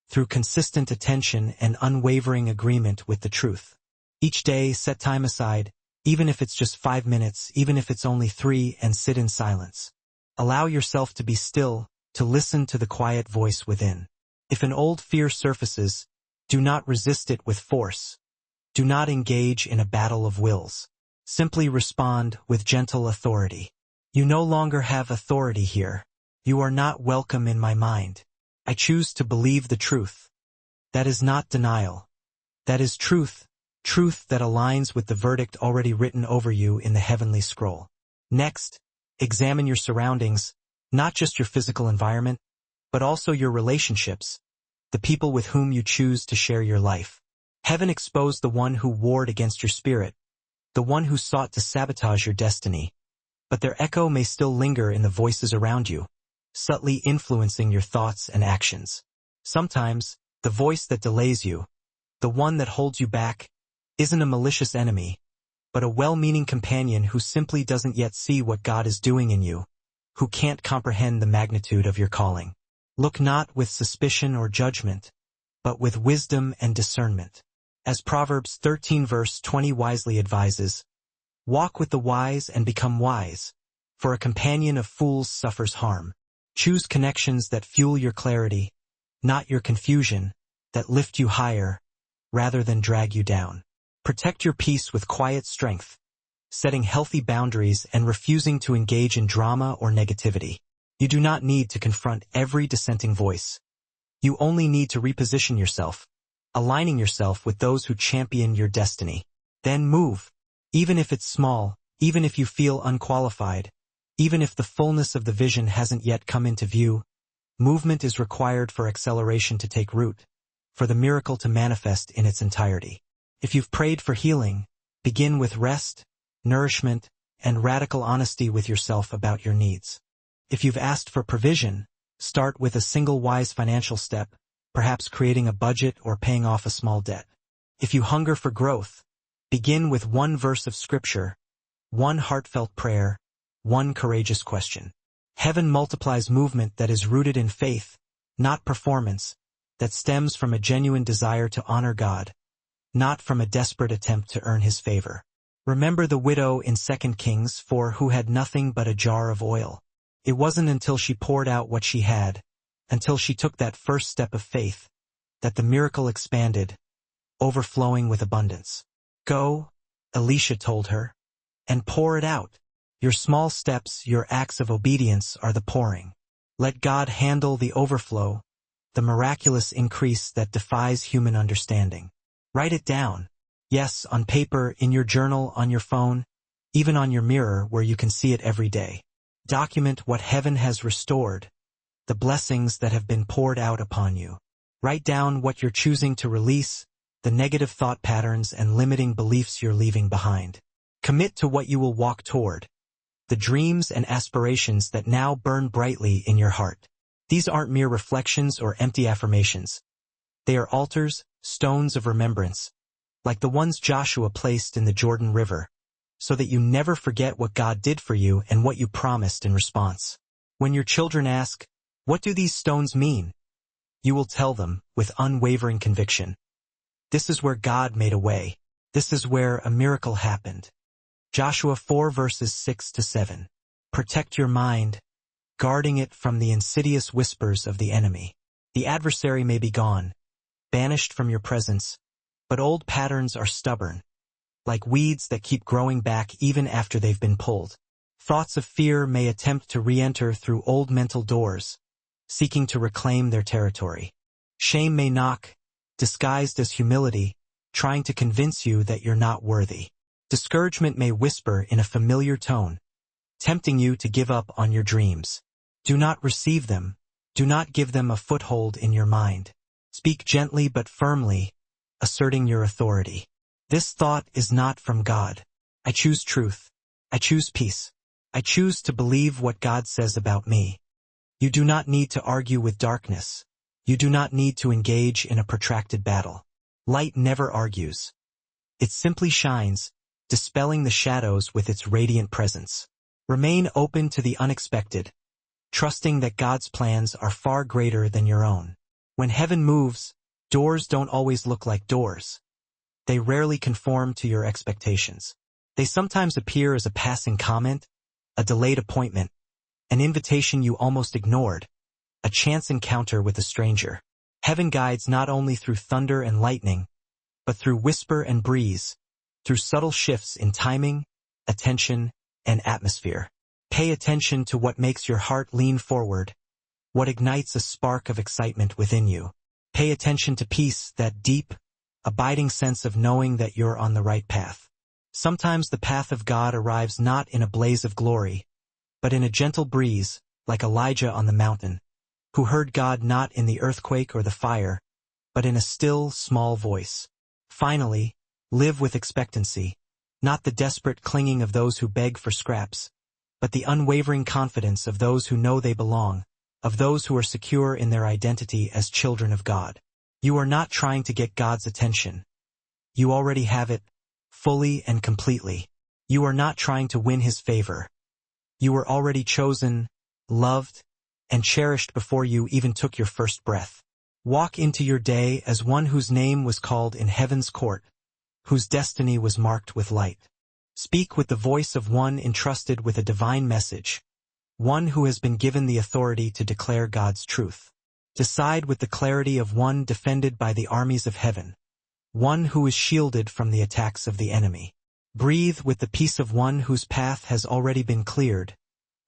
through consistent attention and unwavering agreement with the truth. Each day, set time aside, even if it's just 5 minutes, even if it's only 3, and sit in silence. Allow yourself to be still, to listen to the quiet voice within. If an old fear surfaces, do not resist it with force. Do not engage in a battle of wills. Simply respond with gentle authority. You no longer have authority here. You are not welcome in my mind. I choose to believe the truth. That is not denial. That is truth. Truth that aligns with the verdict already written over you in the heavenly scroll. Next, examine your surroundings, not just your physical environment, but also your relationships, the people with whom you choose to share your life. Heaven exposed the one who warred against your spirit, the one who sought to sabotage your destiny, but their echo may still linger in the voices around you, subtly influencing your thoughts and actions. Sometimes, the voice that delays you, the one that holds you back, isn't a malicious enemy, but a well-meaning companion who simply doesn't yet see what God is doing in you, who can't comprehend the magnitude of your calling. Look not with suspicion or judgment, but with wisdom and discernment. As Proverbs 13 verse 20 wisely advises, walk with the wise and become wise, for a companion of fools suffers harm. Choose connections that fuel your clarity, not your confusion, that lift you higher, rather than drag you down. Protect your peace with quiet strength, setting healthy boundaries and refusing to engage in drama or negativity. You do not need to confront every dissenting voice. You only need to reposition yourself, aligning yourself with those who champion your destiny. Then move. Even if it's small, even if you feel unqualified, Even if the fullness of the vision hasn't yet come into view, movement is required for acceleration to take root, for the miracle to manifest in its entirety. If you've prayed for healing, begin with rest, nourishment, and radical honesty with yourself about your needs. If you've asked for provision, start with a single wise financial step, perhaps creating a budget or paying off a small debt. If you hunger for growth, begin with one verse of scripture, one heartfelt prayer, one courageous question. Heaven multiplies movement that is rooted in faith, not performance, that stems from a genuine desire to honor God, not from a desperate attempt to earn his favor. Remember the widow in 2 Kings 4 who had nothing but a jar of oil. It wasn't until she poured out what she had, until she took that first step of faith, that the miracle expanded, overflowing with abundance. Go, Elisha told her, and pour it out. Your small steps, your acts of obedience are the pouring. Let God handle the overflow, the miraculous increase that defies human understanding. Write it down. Yes, on paper, in your journal, on your phone, even on your mirror where you can see it every day. Document what heaven has restored, the blessings that have been poured out upon you. Write down what you're choosing to release, the negative thought patterns and limiting beliefs you're leaving behind. Commit to what you will walk toward, the dreams and aspirations that now burn brightly in your heart. These aren't mere reflections or empty affirmations. They are altars, stones of remembrance, like the ones Joshua placed in the Jordan River, so that you never forget what God did for you and what you promised in response. When your children ask, "What do these stones mean?" you will tell them with unwavering conviction, "This is where God made a way. This is where a miracle happened." Joshua 4 verses 6 to 7. Protect your mind, guarding it from the insidious whispers of the enemy. The adversary may be gone, banished from your presence, but old patterns are stubborn, like weeds that keep growing back even after they've been pulled. Thoughts of fear may attempt to re-enter through old mental doors, seeking to reclaim their territory. Shame may knock, disguised as humility, trying to convince you that you're not worthy. Discouragement may whisper in a familiar tone, tempting you to give up on your dreams. Do not receive them. Do not give them a foothold in your mind. Speak gently but firmly, asserting your authority. This thought is not from God. I choose truth. I choose peace. I choose to believe what God says about me. You do not need to argue with darkness. You do not need to engage in a protracted battle. Light never argues. It simply shines, dispelling the shadows with its radiant presence. Remain open to the unexpected, trusting that God's plans are far greater than your own. When heaven moves, doors don't always look like doors. They rarely conform to your expectations. They sometimes appear as a passing comment, a delayed appointment, an invitation you almost ignored, a chance encounter with a stranger. Heaven guides not only through thunder and lightning, but through whisper and breeze, through subtle shifts in timing, attention, and atmosphere. Pay attention to what makes your heart lean forward, what ignites a spark of excitement within you. Pay attention to peace, that deep, abiding sense of knowing that you're on the right path. Sometimes the path of God arrives not in a blaze of glory, but in a gentle breeze, like Elijah on the mountain, who heard God not in the earthquake or the fire, but in a still, small voice. Finally, live with expectancy, not the desperate clinging of those who beg for scraps, but the unwavering confidence of those who know they belong, of those who are secure in their identity as children of God. You are not trying to get God's attention. You already have it, fully and completely. You are not trying to win his favor. You were already chosen, loved, and cherished before you even took your first breath. Walk into your day as one whose name was called in heaven's court, whose destiny was marked with light. Speak with the voice of one entrusted with a divine message, one who has been given the authority to declare God's truth. Decide with the clarity of one defended by the armies of heaven, one who is shielded from the attacks of the enemy. Breathe with the peace of one whose path has already been cleared,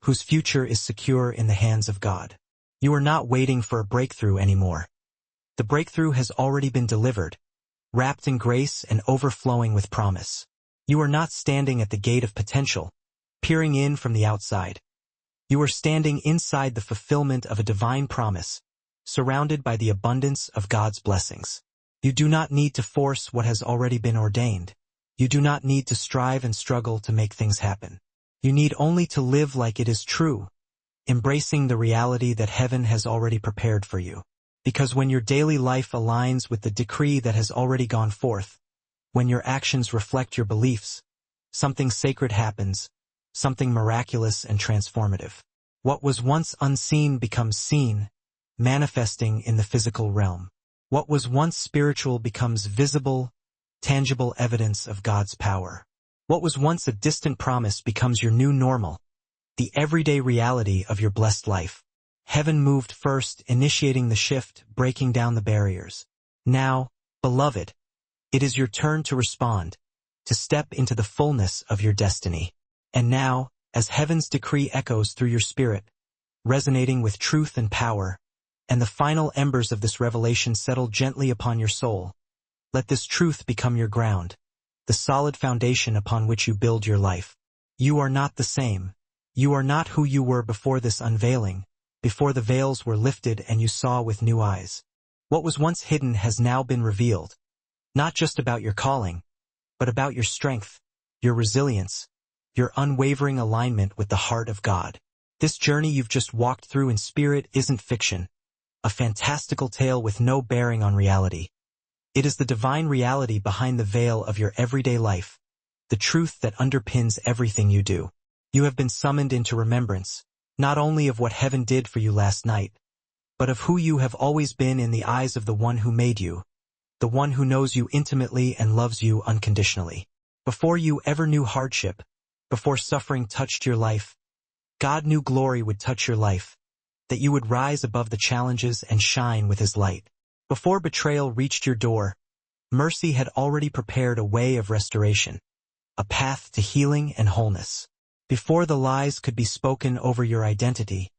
whose future is secure in the hands of God. You are not waiting for a breakthrough anymore. The breakthrough has already been delivered, wrapped in grace and overflowing with promise. You are not standing at the gate of potential, peering in from the outside. You are standing inside the fulfillment of a divine promise, surrounded by the abundance of God's blessings. You do not need to force what has already been ordained. You do not need to strive and struggle to make things happen. You need only to live like it is true, embracing the reality that heaven has already prepared for you. Because when your daily life aligns with the decree that has already gone forth, when your actions reflect your beliefs, something sacred happens, something miraculous and transformative. What was once unseen becomes seen, manifesting in the physical realm. What was once spiritual becomes visible, tangible evidence of God's power. What was once a distant promise becomes your new normal, the everyday reality of your blessed life. Heaven moved first, initiating the shift, breaking down the barriers. Now, beloved, it is your turn to respond, to step into the fullness of your destiny. And now, as heaven's decree echoes through your spirit, resonating with truth and power, and the final embers of this revelation settle gently upon your soul, let this truth become your ground, the solid foundation upon which you build your life. You are not the same. You are not who you were before this unveiling, before the veils were lifted and you saw with new eyes. What was once hidden has now been revealed, not just about your calling, but about your strength, your resilience, your unwavering alignment with the heart of God. This journey you've just walked through in spirit isn't fiction, a fantastical tale with no bearing on reality. It is the divine reality behind the veil of your everyday life, the truth that underpins everything you do. You have been summoned into remembrance, not only of what heaven did for you last night, but of who you have always been in the eyes of the one who made you, the one who knows you intimately and loves you unconditionally. Before you ever knew hardship, before suffering touched your life, God knew glory would touch your life, that you would rise above the challenges and shine with His light. Before betrayal reached your door, mercy had already prepared a way of restoration, a path to healing and wholeness. Before the lies could be spoken over your identity,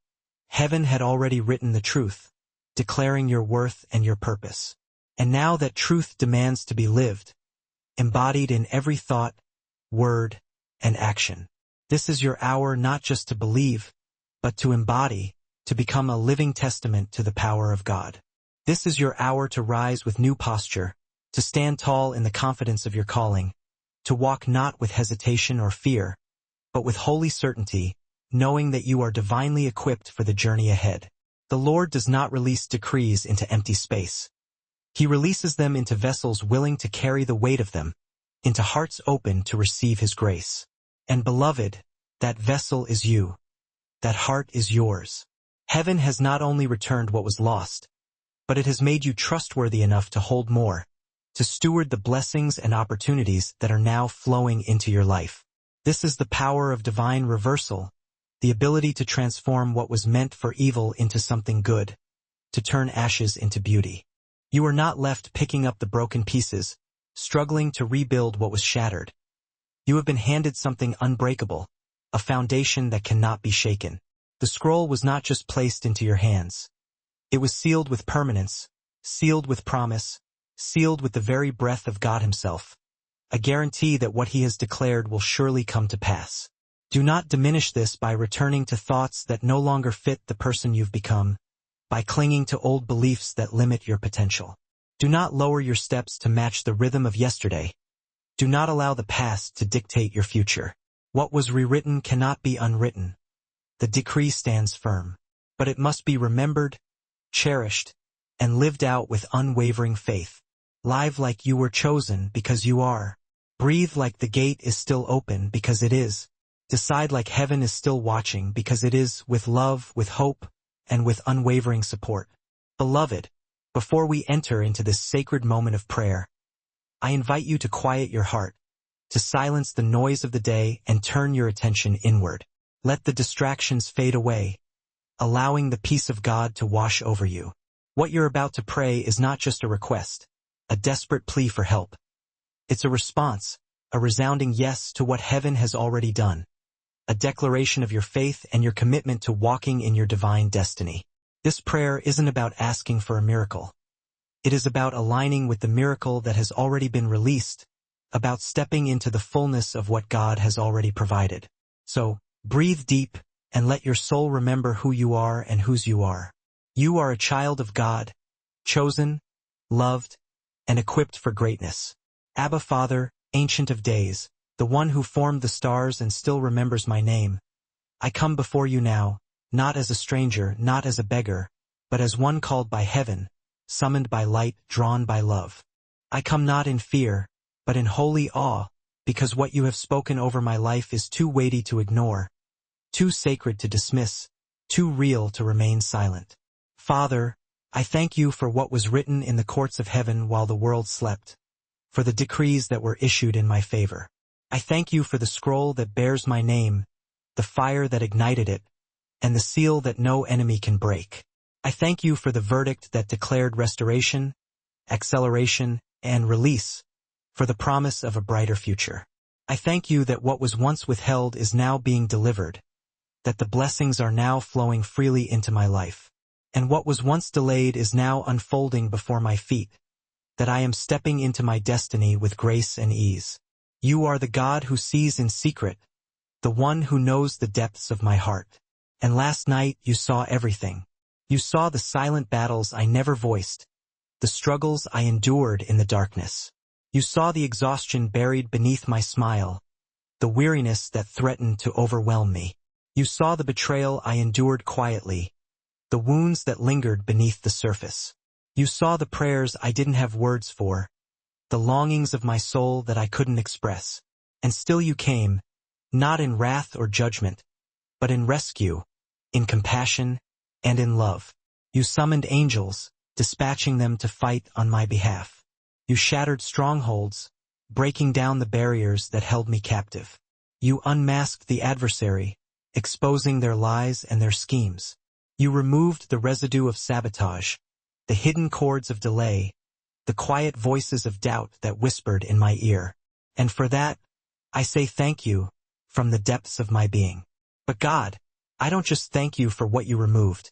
heaven had already written the truth, declaring your worth and your purpose. And now that truth demands to be lived, embodied in every thought, word, and action. This is your hour not just to believe, but to embody, to become a living testament to the power of God. This is your hour to rise with new posture, to stand tall in the confidence of your calling, to walk not with hesitation or fear, but with holy certainty, knowing that you are divinely equipped for the journey ahead. The Lord does not release decrees into empty space. He releases them into vessels willing to carry the weight of them, into hearts open to receive His grace. And beloved, that vessel is you. That heart is yours. Heaven has not only returned what was lost, but it has made you trustworthy enough to hold more, to steward the blessings and opportunities that are now flowing into your life. This is the power of divine reversal, the ability to transform what was meant for evil into something good, to turn ashes into beauty. You are not left picking up the broken pieces, struggling to rebuild what was shattered. You have been handed something unbreakable, a foundation that cannot be shaken. The scroll was not just placed into your hands. It was sealed with permanence, sealed with promise, sealed with the very breath of God Himself, a guarantee that what He has declared will surely come to pass. Do not diminish this by returning to thoughts that no longer fit the person you've become, by clinging to old beliefs that limit your potential. Do not lower your steps to match the rhythm of yesterday. Do not allow the past to dictate your future. What was rewritten cannot be unwritten. The decree stands firm, but it must be remembered, cherished, and lived out with unwavering faith. Live like you were chosen because you are. Breathe like the gate is still open because it is. Decide like heaven is still watching because it is, with love, with hope, and with unwavering support. Beloved, before we enter into this sacred moment of prayer, I invite you to quiet your heart, to silence the noise of the day and turn your attention inward. Let the distractions fade away, allowing the peace of God to wash over you. What you're about to pray is not just a request, a desperate plea for help. It's a response, a resounding yes to what heaven has already done, a declaration of your faith and your commitment to walking in your divine destiny. This prayer isn't about asking for a miracle. It is about aligning with the miracle that has already been released, about stepping into the fullness of what God has already provided. So, breathe deep, and let your soul remember who you are and whose you are. You are a child of God, chosen, loved, and equipped for greatness. Abba Father, Ancient of Days, the one who formed the stars and still remembers my name, I come before you now, not as a stranger, not as a beggar, but as one called by heaven, summoned by light, drawn by love. I come not in fear, but in holy awe, because what you have spoken over my life is too weighty to ignore, too sacred to dismiss, too real to remain silent. Father, I thank you for what was written in the courts of heaven while the world slept, for the decrees that were issued in my favor. I thank you for the scroll that bears my name, the fire that ignited it, and the seal that no enemy can break. I thank you for the verdict that declared restoration, acceleration, and release, for the promise of a brighter future. I thank you that what was once withheld is now being delivered, that the blessings are now flowing freely into my life, and what was once delayed is now unfolding before my feet, that I am stepping into my destiny with grace and ease. You are the God who sees in secret, the one who knows the depths of my heart. And last night you saw everything. You saw the silent battles I never voiced, the struggles I endured in the darkness. You saw the exhaustion buried beneath my smile, the weariness that threatened to overwhelm me. You saw the betrayal I endured quietly, the wounds that lingered beneath the surface. You saw the prayers I didn't have words for, the longings of my soul that I couldn't express. And still you came, not in wrath or judgment, but in rescue, in compassion, and in love. You summoned angels, dispatching them to fight on my behalf. You shattered strongholds, breaking down the barriers that held me captive. You unmasked the adversary, exposing their lies and their schemes. You removed the residue of sabotage, the hidden cords of delay, the quiet voices of doubt that whispered in my ear. And for that, I say thank you, from the depths of my being. But God, I don't just thank you for what you removed.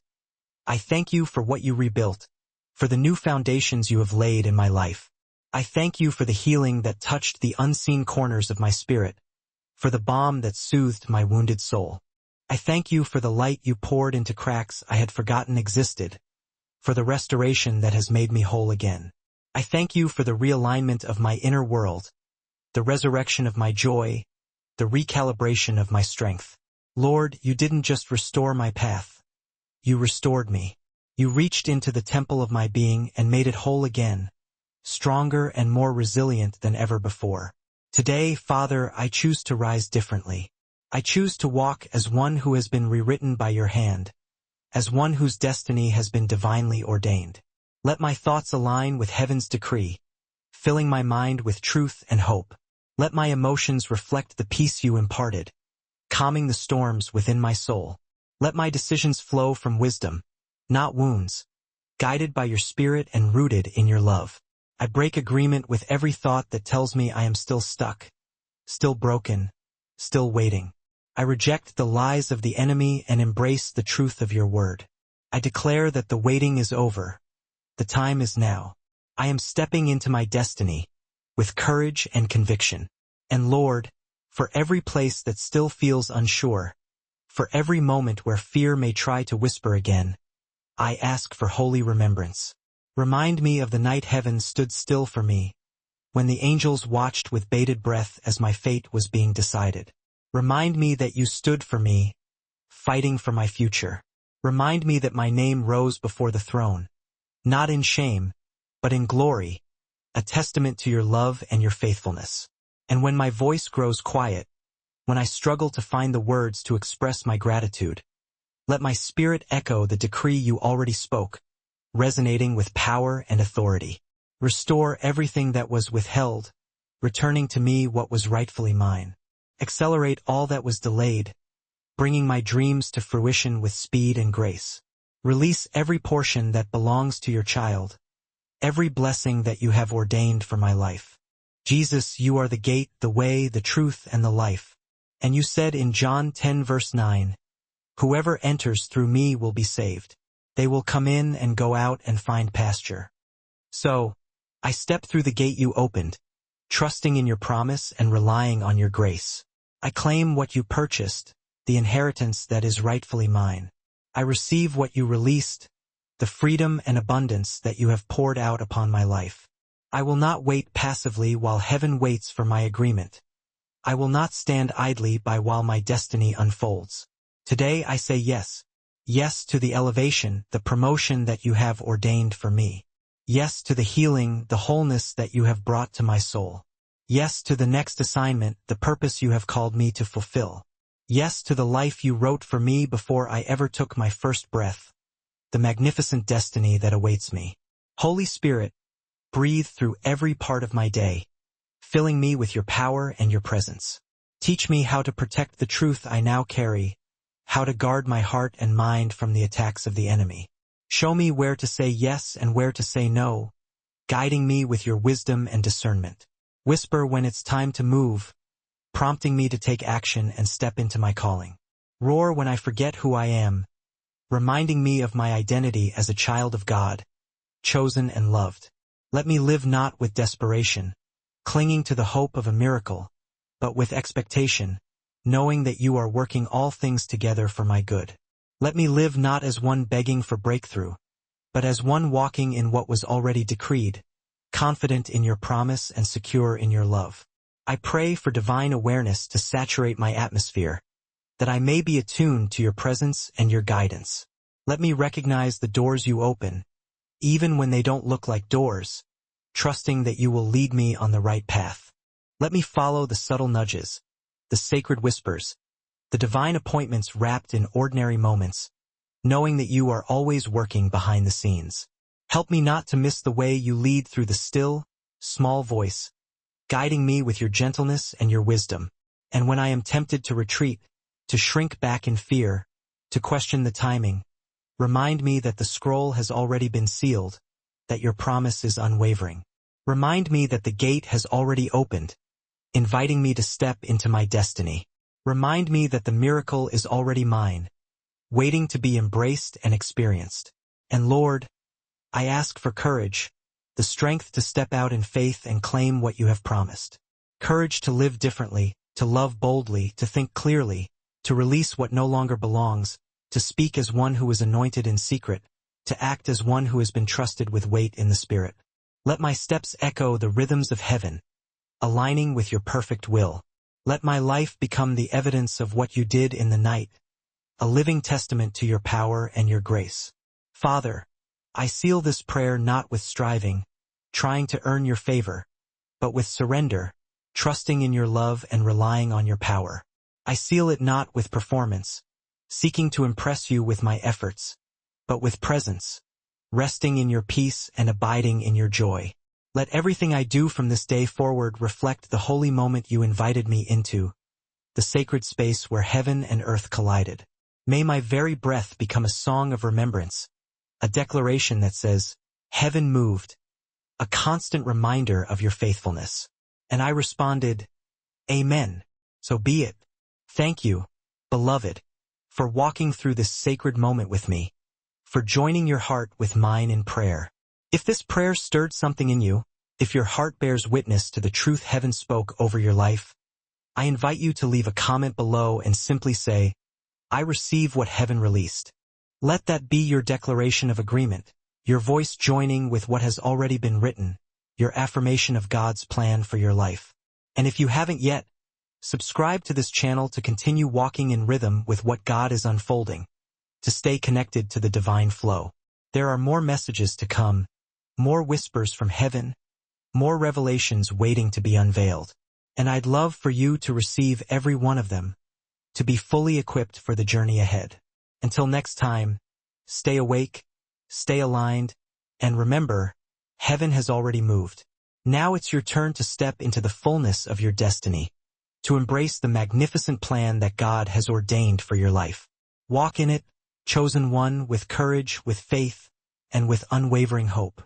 I thank you for what you rebuilt, for the new foundations you have laid in my life. I thank you for the healing that touched the unseen corners of my spirit, for the balm that soothed my wounded soul. I thank you for the light you poured into cracks I had forgotten existed, for the restoration that has made me whole again. I thank you for the realignment of my inner world, the resurrection of my joy, the recalibration of my strength. Lord, you didn't just restore my path. You restored me. You reached into the temple of my being and made it whole again, stronger and more resilient than ever before. Today, Father, I choose to rise differently. I choose to walk as one who has been rewritten by your hand, as one whose destiny has been divinely ordained. Let my thoughts align with heaven's decree, filling my mind with truth and hope. Let my emotions reflect the peace you imparted, calming the storms within my soul. Let my decisions flow from wisdom, not wounds, guided by your spirit and rooted in your love. I break agreement with every thought that tells me I am still stuck, still broken, still waiting. I reject the lies of the enemy and embrace the truth of your word. I declare that the waiting is over. The time is now. I am stepping into my destiny with courage and conviction. And Lord, for every place that still feels unsure, for every moment where fear may try to whisper again, I ask for holy remembrance. Remind me of the night heaven stood still for me, when the angels watched with bated breath as my fate was being decided. Remind me that you stood for me, fighting for my future. Remind me that my name rose before the throne, not in shame, but in glory, a testament to your love and your faithfulness. And when my voice grows quiet, when I struggle to find the words to express my gratitude, let my spirit echo the decree you already spoke, resonating with power and authority. Restore everything that was withheld, returning to me what was rightfully mine. Accelerate all that was delayed, bringing my dreams to fruition with speed and grace. Release every portion that belongs to your child, every blessing that you have ordained for my life. Jesus, you are the gate, the way, the truth, and the life. And you said in John 10 verse 9, whoever enters through me will be saved. They will come in and go out and find pasture. So, I step through the gate you opened, trusting in your promise and relying on your grace. I claim what you purchased, the inheritance that is rightfully mine. I receive what you released, the freedom and abundance that you have poured out upon my life. I will not wait passively while heaven waits for my agreement. I will not stand idly by while my destiny unfolds. Today I say yes. Yes to the elevation, the promotion that you have ordained for me. Yes to the healing, the wholeness that you have brought to my soul. Yes to the next assignment, the purpose you have called me to fulfill. Yes to the life you wrote for me before I ever took my first breath, the magnificent destiny that awaits me. Holy Spirit, breathe through every part of my day, filling me with your power and your presence. Teach me how to protect the truth I now carry, how to guard my heart and mind from the attacks of the enemy. Show me where to say yes and where to say no, guiding me with your wisdom and discernment. Whisper when it's time to move, prompting me to take action and step into my calling. Roar when I forget who I am, reminding me of my identity as a child of God, chosen and loved. Let me live not with desperation, clinging to the hope of a miracle, but with expectation, knowing that you are working all things together for my good. Let me live not as one begging for breakthrough, but as one walking in what was already decreed, confident in your promise and secure in your love. I pray for divine awareness to saturate my atmosphere, that I may be attuned to your presence and your guidance. Let me recognize the doors you open, even when they don't look like doors, trusting that you will lead me on the right path. Let me follow the subtle nudges, the sacred whispers, the divine appointments wrapped in ordinary moments, knowing that you are always working behind the scenes. Help me not to miss the way you lead through the still, small voice, guiding me with your gentleness and your wisdom. And when I am tempted to retreat, to shrink back in fear, to question the timing, remind me that the scroll has already been sealed, that your promise is unwavering. Remind me that the gate has already opened, inviting me to step into my destiny. Remind me that the miracle is already mine, waiting to be embraced and experienced. And Lord, I ask for courage, the strength to step out in faith and claim what you have promised. Courage to live differently, to love boldly, to think clearly, to release what no longer belongs, to speak as one who is anointed in secret, to act as one who has been trusted with weight in the Spirit. Let my steps echo the rhythms of heaven, aligning with your perfect will. Let my life become the evidence of what you did in the night, a living testament to your power and your grace. Father, I seal this prayer not with striving, trying to earn your favor, but with surrender, trusting in your love and relying on your power. I seal it not with performance, seeking to impress you with my efforts, but with presence, resting in your peace and abiding in your joy. Let everything I do from this day forward reflect the holy moment you invited me into, the sacred space where heaven and earth collided. May my very breath become a song of remembrance, a declaration that says, heaven moved, a constant reminder of your faithfulness. And I responded, Amen. So be it. Thank you, beloved, for walking through this sacred moment with me, for joining your heart with mine in prayer. If this prayer stirred something in you, if your heart bears witness to the truth heaven spoke over your life, I invite you to leave a comment below and simply say, I receive what heaven released. Let that be your declaration of agreement, your voice joining with what has already been written, your affirmation of God's plan for your life. And if you haven't yet, subscribe to this channel to continue walking in rhythm with what God is unfolding, to stay connected to the divine flow. There are more messages to come, more whispers from heaven, more revelations waiting to be unveiled. And I'd love for you to receive every one of them, to be fully equipped for the journey ahead. Until next time, stay awake, stay aligned, and remember, heaven has already moved. Now it's your turn to step into the fullness of your destiny, to embrace the magnificent plan that God has ordained for your life. Walk in it, chosen one, with courage, with faith, and with unwavering hope.